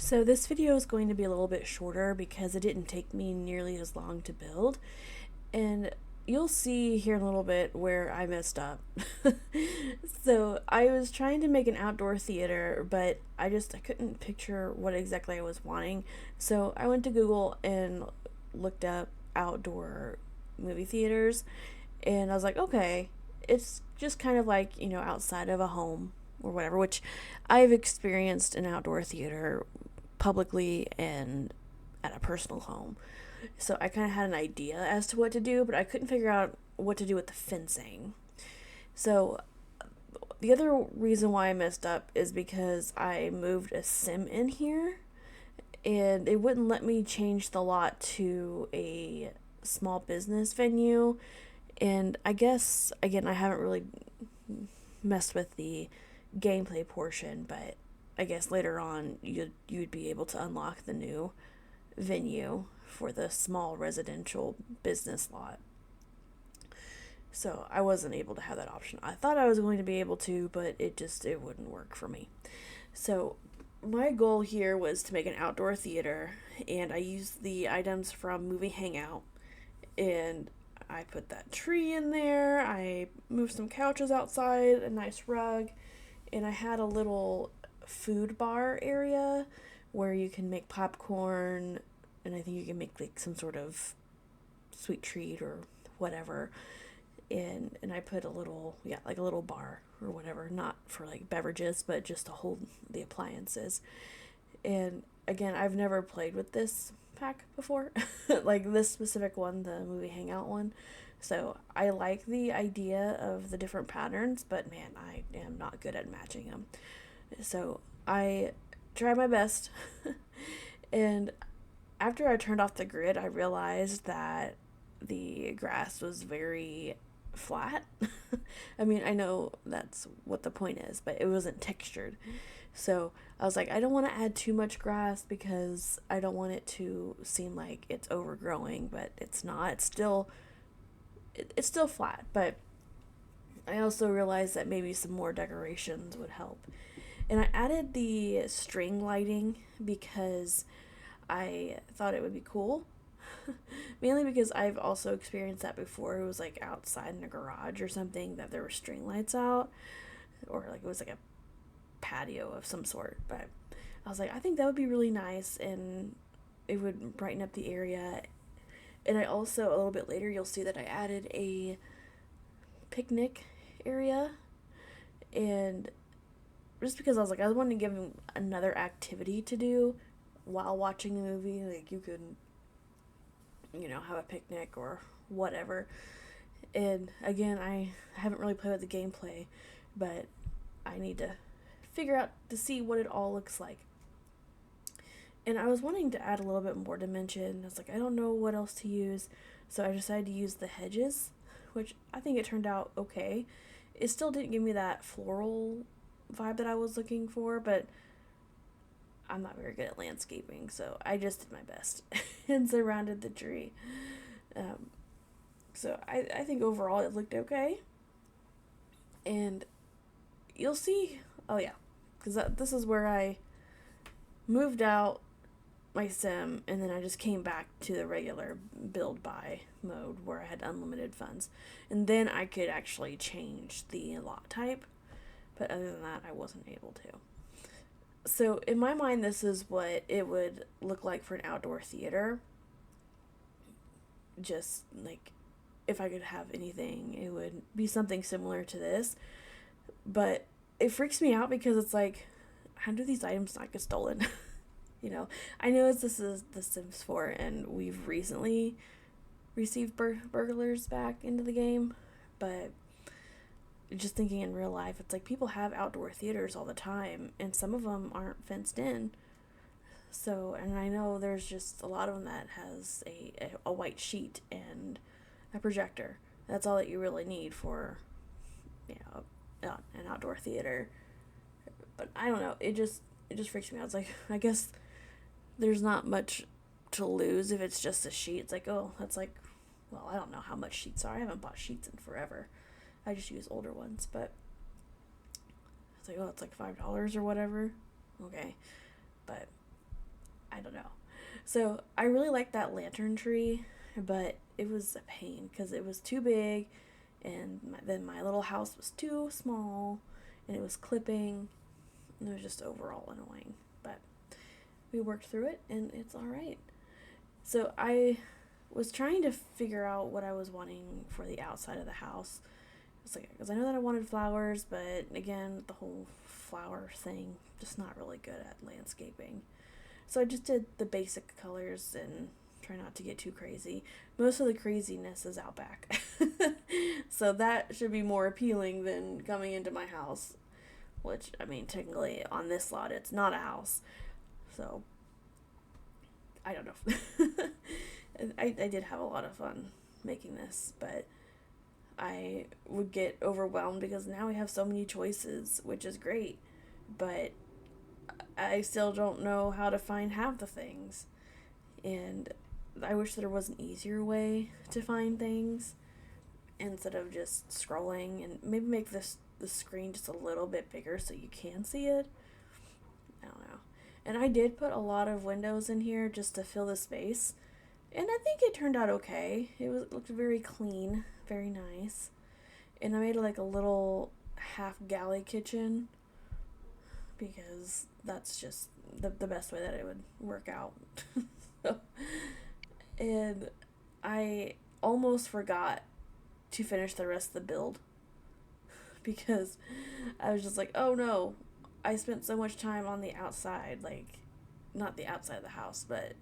So this video is going to be a little bit shorter because it didn't take me nearly as long to build, and you'll see here in a little bit where I messed up. So I was trying to make an outdoor theater, but I couldn't picture what exactly I was wanting. So I went to Google and looked up outdoor movie theaters, and I was like, okay, it's just kind of like, outside of a home or whatever, which I've experienced an outdoor theater publicly and at a personal home. So I kind of had an idea as to what to do, but I couldn't figure out what to do with the fencing. So the other reason why I messed up is because I moved a sim in here and it wouldn't let me change the lot to a small business venue. And I guess, again, I haven't really messed with the gameplay portion, but I guess later on you'd be able to unlock the new venue for the small residential business lot. So I wasn't able to have that option. I thought I was going to be able to, but it wouldn't work for me. So my goal here was to make an outdoor theater, and I used the items from Movie Hangout, and I put that tree in there. I moved some couches outside, a nice rug, and I had a little food bar area where you can make popcorn, and I think you can make like some sort of sweet treat or whatever. And I put a little, like a little bar or whatever, not for like beverages, but just to hold the appliances. And again, I've never played with this pack before, like this specific one, the Movie Hangout one. So I like the idea of the different patterns, but man, I am not good at matching them. So I tried my best. And after I turned off the grid, I realized that the grass was very flat. I mean, I know that's what the point is, but it wasn't textured. So I was like, I don't want to add too much grass because I don't want it to seem like it's overgrowing, but it's not. It's still flat, but I also realized that maybe some more decorations would help. And I added the string lighting because I thought it would be cool. Mainly because I've also experienced that before. It was like outside in a garage or something that there were string lights out, or like it was like a patio of some sort. But I was like, I think that would be really nice and it would brighten up the area. And I also, a little bit later, you'll see that I added a picnic area. And just because I was wanting to give him another activity to do while watching the movie. Like you could, have a picnic or whatever. And again, I haven't really played with the gameplay, but I need to figure out to see what it all looks like. And I was wanting to add a little bit more dimension. I was like, I don't know what else to use. So I decided to use the hedges, which I think it turned out okay. It still didn't give me that floral vibe that I was looking for, but I'm not very good at landscaping, so I just did my best and surrounded the tree. Um, so I think overall it looked okay. And you'll see, oh yeah, because this is where I moved out my sim, and then I just came back to the regular build buy mode where I had unlimited funds. And then I could actually change the lot type, but other than that, I wasn't able to. So in my mind, this is what it would look like for an outdoor theater. Just like if I could have anything, it would be something similar to this. But it freaks me out because it's like, how do these items not get stolen? I know this is The Sims 4, and we've recently received burglars back into the game, but just thinking in real life, it's like people have outdoor theaters all the time, and some of them aren't fenced in. So, and I know there's just a lot of them that has a white sheet and a projector. That's all that you really need for, an outdoor theater. But I don't know. It just freaks me out. It's like, I guess there's not much to lose if it's just a sheet. It's like, oh, that's like, well, I don't know how much sheets are. I haven't bought sheets in forever. I just use older ones, but it's like, oh, it's like $5 or whatever. Okay. But don't know. So I really liked that lantern tree, but it was a pain because it was too big, and then my little house was too small, and it was clipping, and it was just overall annoying. But we worked through it, and it's all right. So I was trying to figure out what I was wanting for the outside of the house. It's like, because I know that I wanted flowers, but again, the whole flower thing, just not really good at landscaping. So I just did the basic colors and try not to get too crazy. Most of the craziness is out back. So that should be more appealing than coming into my house, which, I mean, technically on this lot, it's not a house. So I don't know. I did have a lot of fun making this, but I would get overwhelmed because now we have so many choices, which is great, but I still don't know how to find half the things. And I wish there was an easier way to find things instead of just scrolling, and maybe make the screen just a little bit bigger so you can see it. I don't know. And I did put a lot of windows in here just to fill the space, and I think it turned out okay. It looked very clean, very nice. And I made like a little half galley kitchen because that's just the best way that it would work out. So, and I almost forgot to finish the rest of the build because I was just like, oh no, I spent so much time on the outside, like, not the outside of the house, but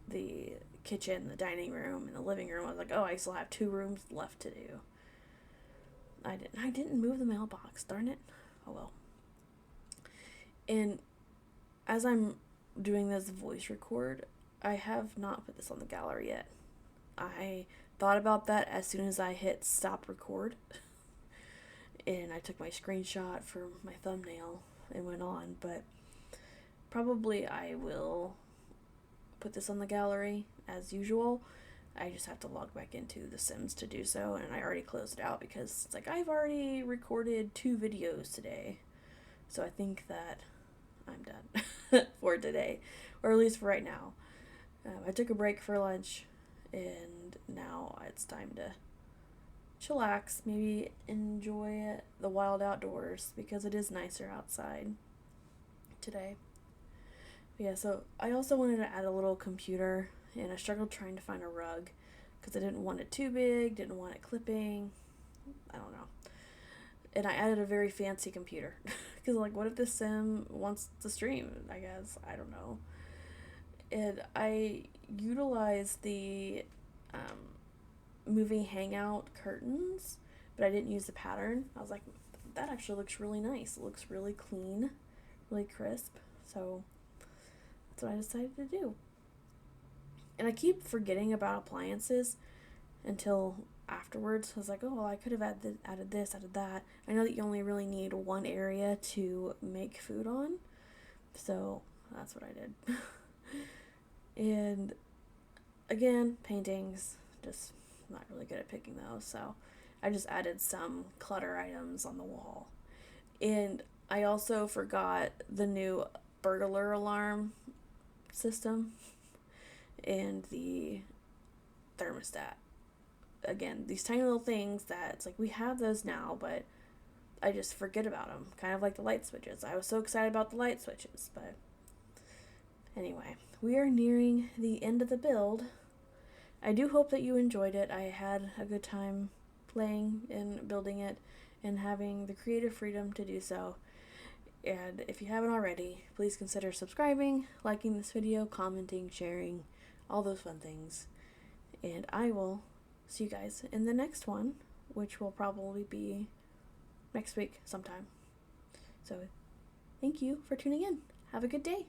the kitchen, the dining room, and the living room. I was like, oh, I still have 2 rooms left to do. I didn't move the mailbox, darn it. Oh well. And as I'm doing this voice record, I have not put this on the gallery yet. I thought about that as soon as I hit stop record. And I took my screenshot for my thumbnail and went on, but probably I will put this on the gallery as usual. I just have to log back into The Sims to do so, and I already closed it out because it's like I've already recorded 2 videos today. So I think that I'm done for today, or at least for right now. I took a break for lunch, and now it's time to chillax, maybe enjoy the wild outdoors because it is nicer outside today. But yeah, so I also wanted to add a little computer, and I struggled trying to find a rug because I didn't want it too big, didn't want it clipping, I don't know. And I added a very fancy computer because, like, what if the sim wants to stream, I guess, I don't know. And I utilized the movie hangout curtains, but I didn't use the pattern. I was like, that actually looks really nice. It looks really clean, really crisp. So that's what I decided to do. And I keep forgetting about appliances until afterwards. I was like, oh, well, I could have added this, added that. I know that you only really need one area to make food on, so that's what I did. And again, paintings, just not really good at picking those, so I just added some clutter items on the wall. And I also forgot the new burglar alarm system and the thermostat. Again, these tiny little things that it's like we have those now, but I just forget about them, kind of like the light switches. I was so excited about the light switches, but anyway, we are nearing the end of the build. I do hope that you enjoyed it. I had a good time playing and building it and having the creative freedom to do so. And if you haven't already, please consider subscribing, liking this video, commenting, sharing, all those fun things. And I will see you guys in the next one, which will probably be next week sometime. So thank you for tuning in. Have a good day.